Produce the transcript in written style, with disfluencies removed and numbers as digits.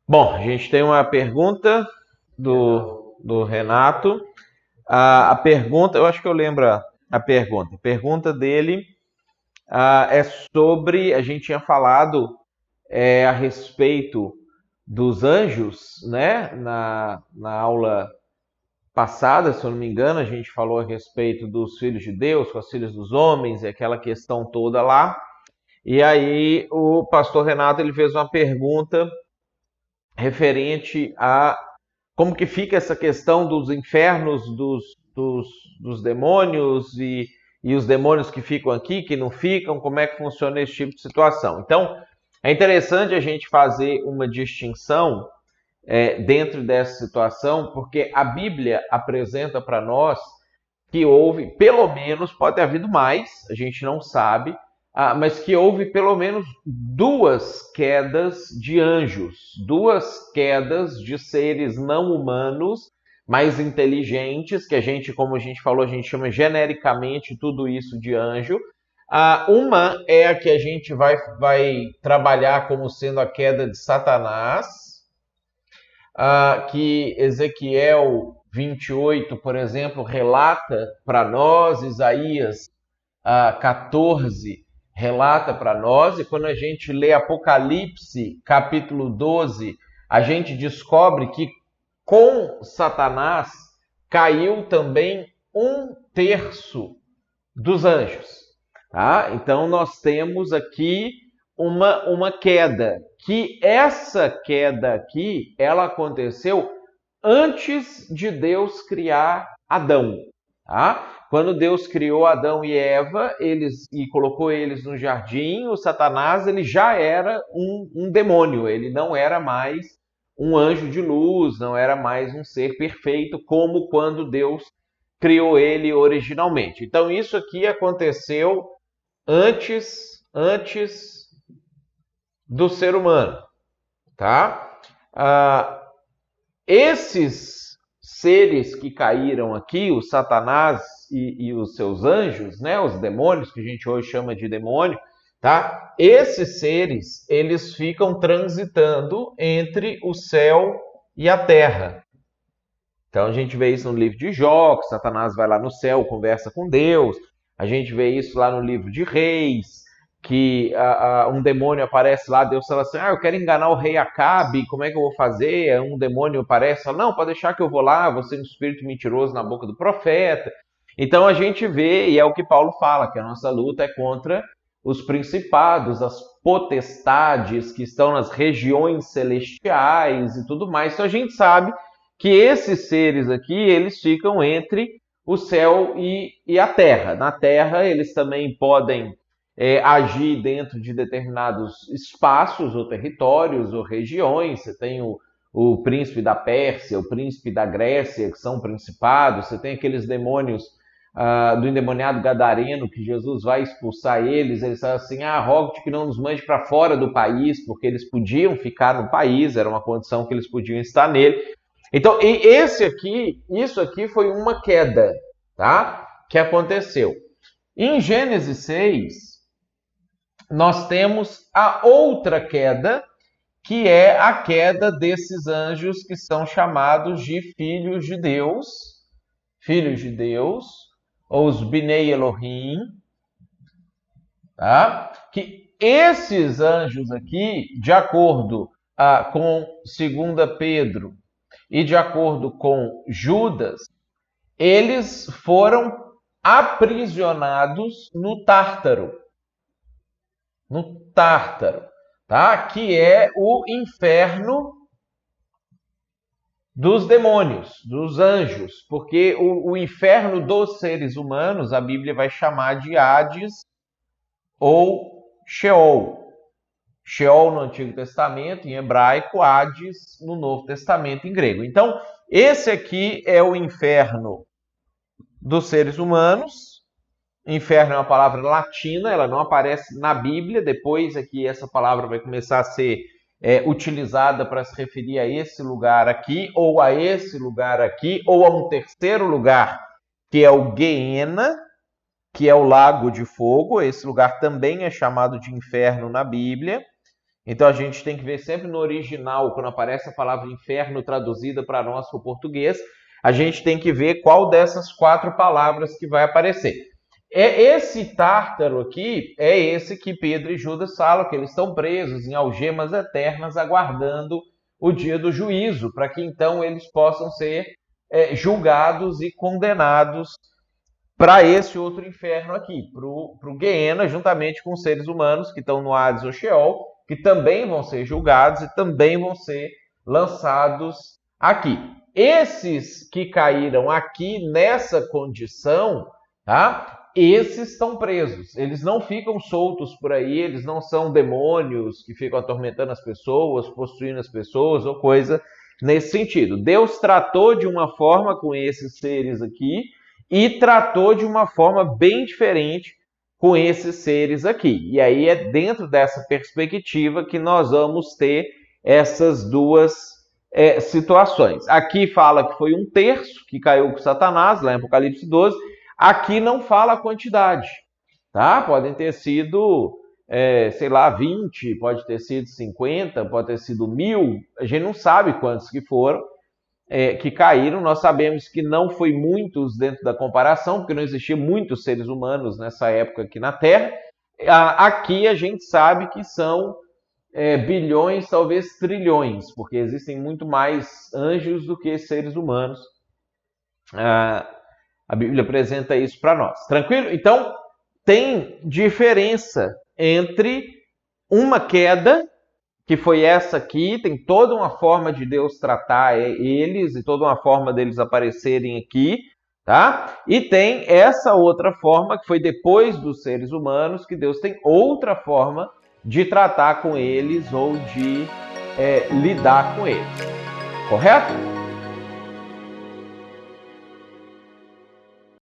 Bom, a gente tem uma pergunta do Renato. A pergunta, eu acho que eu lembro a pergunta. A pergunta dele é sobre, a gente tinha falado a respeito dos anjos, né? Na aula passada, se eu não me engano, a gente falou a respeito dos filhos de Deus com os filhos dos homens e aquela questão toda lá. E aí o pastor Renato ele fez uma pergunta referente a como que fica essa questão dos infernos, dos demônios e os demônios que ficam aqui, que não ficam, como é que funciona esse tipo de situação. Então, é interessante a gente fazer uma distinção dentro dessa situação, porque a Bíblia apresenta para nós que houve, pelo menos, pode ter havido mais, a gente não sabe, mas que houve pelo menos duas quedas de anjos, duas quedas de seres não humanos, mais inteligentes, que a gente, como a gente falou, a gente chama genericamente tudo isso de anjo. Uma é a que a gente vai trabalhar como sendo a queda de Satanás, que Ezequiel 28, por exemplo, relata para nós, Isaías 14 relata para nós, e quando a gente lê Apocalipse, capítulo 12, a gente descobre que com Satanás caiu também 1/3 dos anjos. Tá? Então nós temos aqui uma queda, que essa queda aqui, ela aconteceu antes de Deus criar Adão. Tá? Quando Deus criou Adão e Eva, e colocou eles no jardim, o Satanás ele já era um demônio, ele não era mais um anjo de luz, não era mais um ser perfeito, como quando Deus criou ele originalmente. Então isso aqui aconteceu antes do ser humano, tá? Esses seres que caíram aqui, o Satanás e os seus anjos, né, os demônios, que a gente hoje chama de demônio, tá? Esses seres, eles ficam transitando entre o céu e a terra. Então a gente vê isso no livro de Jó, que Satanás vai lá no céu, conversa com Deus. A gente vê isso lá no livro de Reis, que um demônio aparece lá, Deus fala assim, eu quero enganar o rei Acabe, como é que eu vou fazer? Um demônio aparece, fala, não, pode deixar que eu vou lá, vou ser um espírito mentiroso na boca do profeta. Então a gente vê, e é o que Paulo fala, que a nossa luta é contra os principados, as potestades que estão nas regiões celestiais e tudo mais. Então a gente sabe que esses seres aqui, eles ficam entre o céu e a terra. Na terra, eles também podem agir dentro de determinados espaços ou territórios ou regiões. Você tem o príncipe da Pérsia, o príncipe da Grécia, que são principados. Você tem aqueles demônios do endemoniado gadareno, que Jesus vai expulsar eles. Eles falam assim, rogo-te que não nos mande para fora do país, porque eles podiam ficar no país, era uma condição que eles podiam estar nele. Então, isso aqui foi uma queda, tá? Que aconteceu. Em Gênesis 6, nós temos a outra queda, que é a queda desses anjos que são chamados de filhos de Deus, ou os Binei Elohim, tá? Que esses anjos aqui, de acordo com 2 Pedro, e de acordo com Judas, eles foram aprisionados no Tártaro. No Tártaro, tá? Que é o inferno dos demônios, dos anjos. Porque o inferno dos seres humanos, a Bíblia vai chamar de Hades ou Sheol. Sheol no Antigo Testamento, em hebraico, Hades no Novo Testamento, em grego. Então, esse aqui é o inferno dos seres humanos. Inferno é uma palavra latina, ela não aparece na Bíblia. Depois é que essa palavra vai começar a ser utilizada para se referir a esse lugar aqui, ou a esse lugar aqui, ou a um terceiro lugar, que é o Guiena, que é o lago de fogo. Esse lugar também é chamado de inferno na Bíblia. Então a gente tem que ver sempre no original, quando aparece a palavra inferno traduzida para nós para o português, a gente tem que ver qual dessas 4 palavras que vai aparecer. Esse Tártaro aqui é esse que Pedro e Judas falam, que eles estão presos em algemas eternas, aguardando o dia do juízo, para que então eles possam ser julgados e condenados para esse outro inferno aqui, para o Guiena, juntamente com os seres humanos que estão no Hades ou Sheol, que também vão ser julgados e também vão ser lançados aqui. Esses que caíram aqui nessa condição, tá? Esses estão presos. Eles não ficam soltos por aí, eles não são demônios que ficam atormentando as pessoas, possuindo as pessoas ou coisa nesse sentido. Deus tratou de uma forma com esses seres aqui e tratou de uma forma bem diferente com esses seres aqui. E aí é dentro dessa perspectiva que nós vamos ter essas duas situações. Aqui fala que foi 1/3 que caiu com Satanás, lá em Apocalipse 12. Aqui não fala a quantidade, tá? Podem ter sido, 20, pode ter sido 50, pode ter sido 1000. A gente não sabe quantos que foram, que caíram. Nós sabemos que não foi muitos dentro da comparação, porque não existiam muitos seres humanos nessa época aqui na Terra. Aqui a gente sabe que são bilhões, talvez trilhões, porque existem muito mais anjos do que seres humanos. A Bíblia apresenta isso para nós. Tranquilo? Então, tem diferença entre uma queda, que foi essa aqui, tem toda uma forma de Deus tratar eles e toda uma forma deles aparecerem aqui, tá? E tem essa outra forma, que foi depois dos seres humanos, que Deus tem outra forma de tratar com eles ou de lidar com eles. Correto?